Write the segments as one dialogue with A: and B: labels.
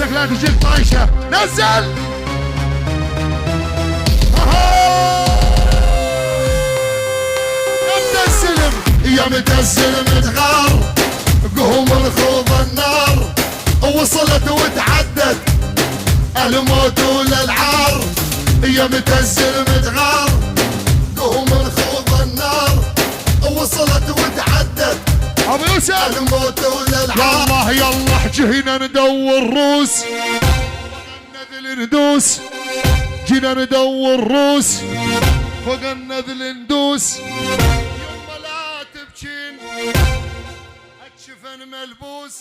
A: لا تجيك طايشه نزل. يا متزل متغار قوم الخوض النار وصلت وتعدت الموت وللعار. يا متزل متغار قوم الخوض النار وصلت وتعدت
B: ابو يوسف
A: الموت وللعار.
B: يلا يلا جينا ندور روس النذل ندوس، جينا ندور روس فوق النذل ندوس. يما لا تبكين الشفن ملبوس،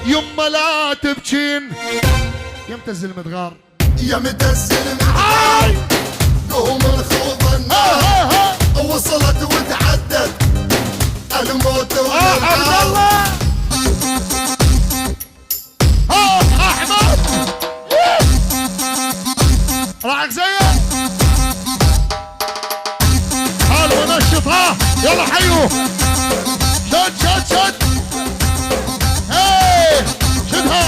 B: يما لا تبكين يا متزل متغار.
A: يا متزل متغار قوم الخوض النار وصلت وتعدت الموت وللعار.
B: احمد راعك زيك حلو نشط. ها يلا حيو شد شد شد هي شدها.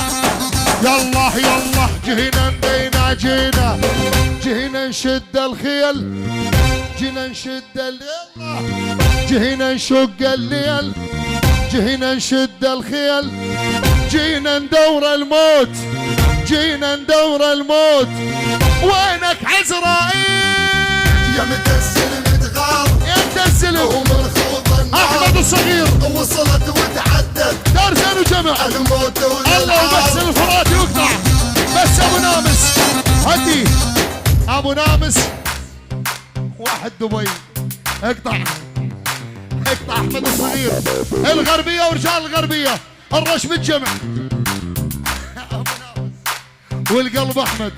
B: يلا يلا جينا ندينا جينا جينا نشد الخيل، جينا نشد يلا جينا نشق الليل، جينا نشد الخيل، جينا ندور الموت، جينا ندور الموت. وينك عزرائيل
A: يا متزل متغار
B: يا متزل
A: قوم الخوض النار
B: احمد الصغير
A: وصلت وتعدت
B: دار زين وجمع
A: الموت وللعار.
B: الله وبس الفرات يقطع بس ابو نامس هدي ابو نامس واحد دبي اقطع اقطع احمد الصغير الغربيه ورجال الغربيه الرش بالجمع والقلب احمد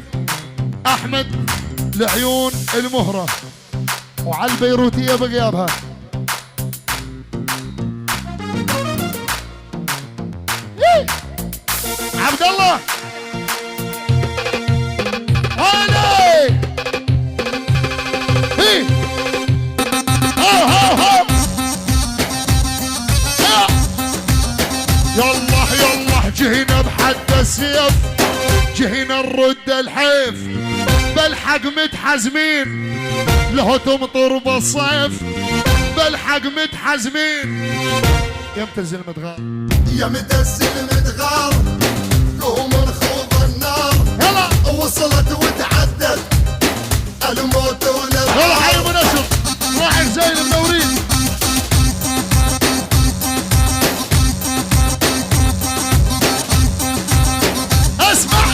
B: احمد العيون المهره وعلى البيروتيه بغيابها. عبد الله هاني هي هاو هاو هاو يلا يلا جهنا بحد السيف، جهنا نرد الحيف بالحق متحزمين له تمطر بالصيف بالحق متحزمين. يا متزل متغار
A: يا متزل متغار قوم الخوض النار
B: يلا
A: وصلت وتعدت الموت وللعار.
B: يلا حي منشط راعي زين المنورين. اسمع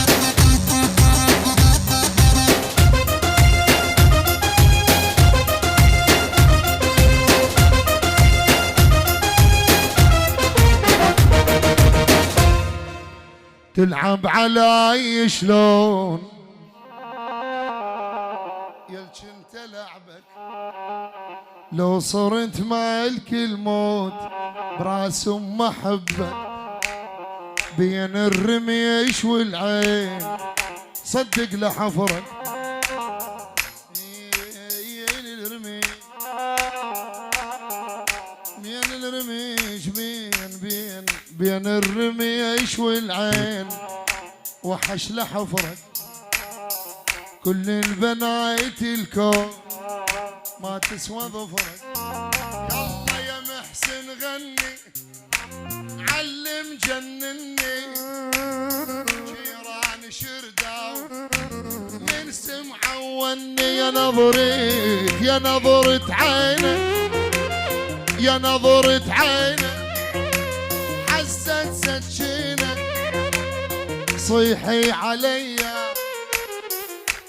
B: تلعب علي شلون يا كنت لعبك لو صرت مالك الموت براس محبك بين الرميش والعين صدق لحفرك بين الرميش والعين وحش لحفرك كل البنايت الكون ما تسوى ظفرك. يلا يا محسن غني علم جنني جيران شرداو من سمعه وني يا نظريك يا نظرة عينك يا نظرة عينك حزت سكينة صيحي علي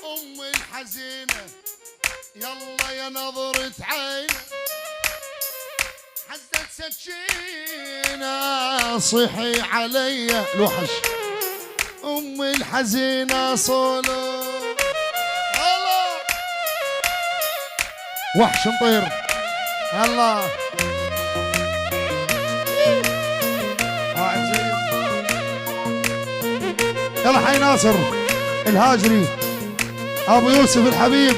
B: أم الحزينة. يلا يا نظرة عينك حزت سكينة صيحي علي الوحش أم الحزينة صولو وحش نطير. يلا يلا حي ناصر الهاجري ابو يوسف الحبيب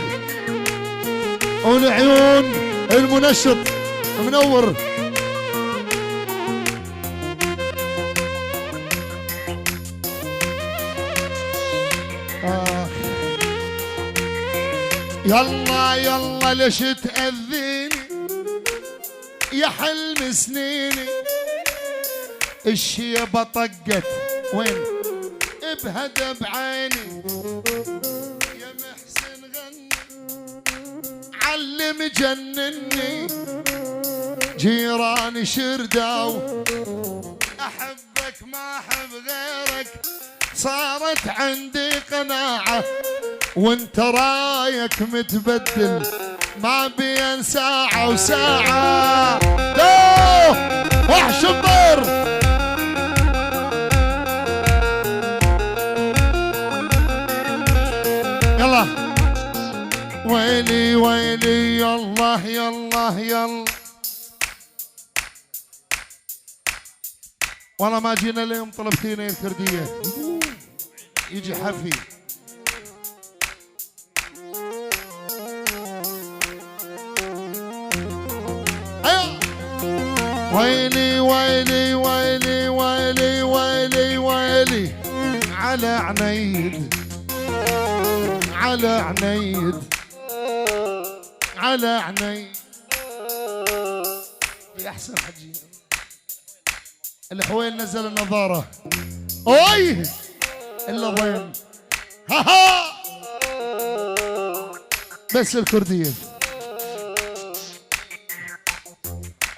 B: والعيون المنشط منور. يلا يلا ليش تأذيني يا حلم سنيني الشيبة طقت وين بهدى بعيني يا محسن غني علم جنني جيراني شرداو احبك ما احب غيرك صارت عندي قناعة وانت رايك متبدل ما بين ساعة وساعة وحش الطير يلا ويلي ويلي يلا يلا يلا والله ما جينا اليوم طلبتينا الكردية يجي حفي أيوة. ويلي ويلي ويلي ويلي ويلي ويلي على عنيد على عنيد على عنيد يا احسن حجي الحويل نزل النظارة اوي الا ضين ها ها بس الكردية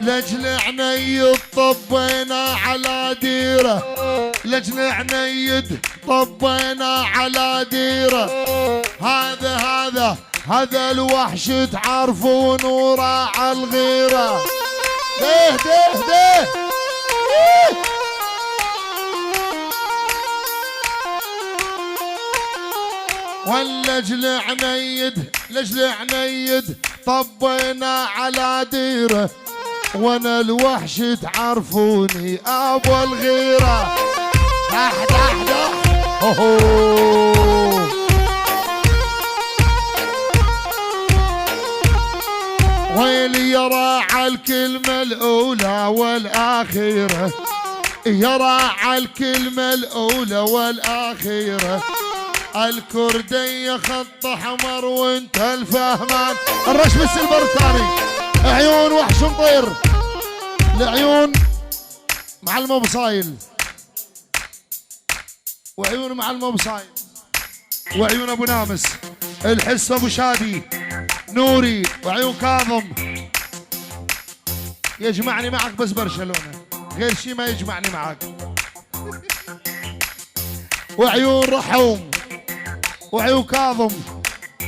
B: لجل عنيد طبينا على ديره لجل عنيد طبينا على ديره هذا الوحش تعرفوا نوره على الغيره ده واللجل عنيد لجل عنيد طبينا على ديره وانا الوحش تعرفوني ابو الغيره دح دح دح ويلي يرى على الكلمة الأولى والأخيرة يرى على الكلمة الأولى والأخيرة الكردية خط أحمر وانت الفهمان الرشم السلبر الثاني عيون وحش مطير العيون مع المبصايل وعيون مع المبصايل وعيون ابو نامس الحس ابو شادي نوري وعيون كاظم يجمعني معك بس برشلونة غير شي ما يجمعني معك وعيون رحوم وعيون كاظم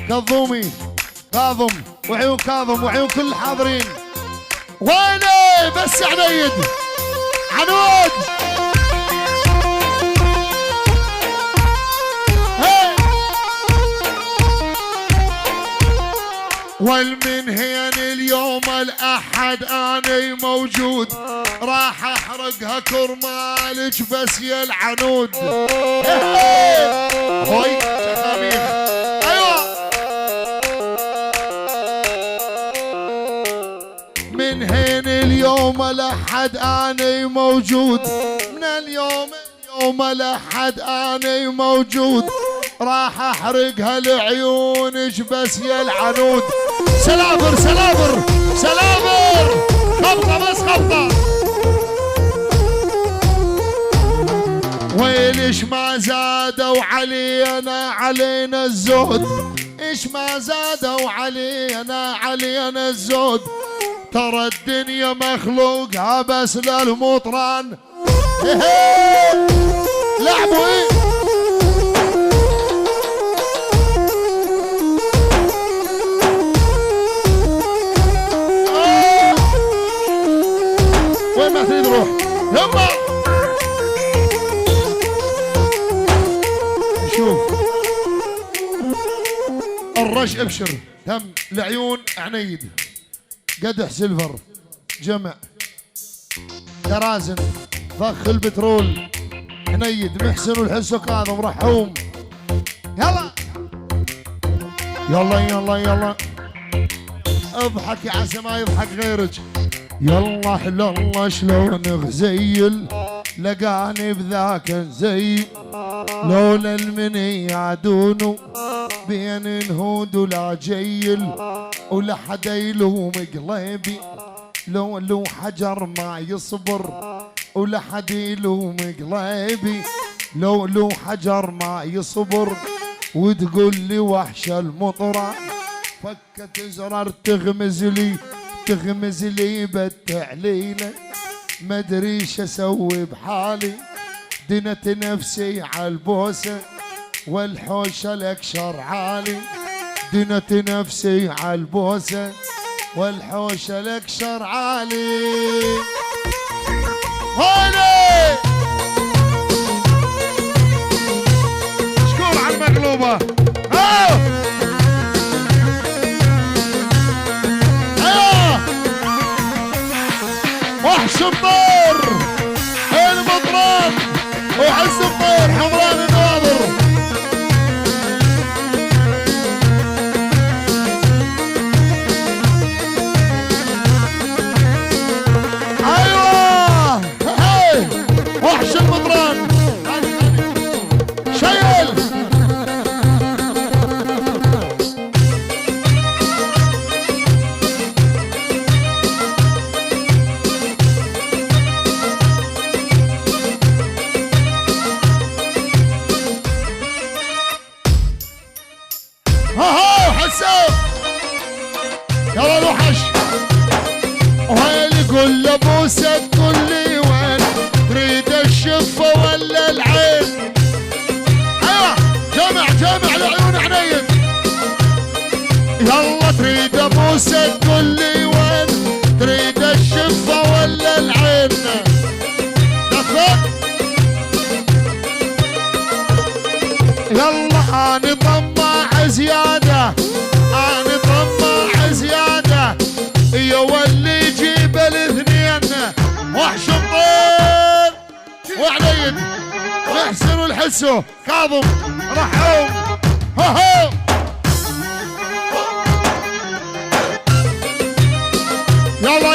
B: كظومي كاظم وعيون كاظم وعيون كل الحاضرين ويني بس عنيد عنود والمنهين اليوم الأحد أنا موجود راح أحرقها كرمالك بس يا العنود هوي شخاميخ أيوة منهين اليوم الأحد أنا موجود من اليوم الأحد أنا موجود راح أحرقها لعيونك بس يا العنود سلابر سلابر سلابر خبطة بس خبطة ويليش ما زادوا علينا الزهد ايش ما زادوا علينا الزهد ترى الدنيا مخلوقها بس للمطران لعبوا ايه وين ما تريد روح يما شوف الرش ابشر تم العيون عنيد قدح سيلفر جمع درازن ضخ البترول عنيد محسن والحس كاظم رحوم يلا يلا يلا يلا اضحك عسى ما يضحك غيرك يلا حلو الله شلون غزيل لقاني بذاك زي لولا المني يعدونه بين الهود ولا جيل ولا حدا يلوم قلبي لو حجر ما يصبر ولا حد يلوم قلبي لو حجر ما يصبر وتقول لي وحش المطرة فكت زرار تغمز لي بتعليله ما ادري شو اسوي بحالي دنت نفسي عالبوسه والحوشه الاكشر عالي دنت نفسي عالبوسه والحوشه الاكشر عالي هوني شكور على المقلوبه وحش الطير المطران وحس الطير حمران الناظر ايوه هي وحش المطران شيل يلا الوحش وهيلي قول لابوسك قول لي وين تريد الشفه ولا العين ايوه جمع العيون عينين يلا تريد ابوسك قول لي وين تريد الشفه ولا العين دفق يلا اني طماع زياده اني طماع زياده يولي يجيب الاثنين وحش الطير وعليد محسن والحسو كاظم رحوم هو يلا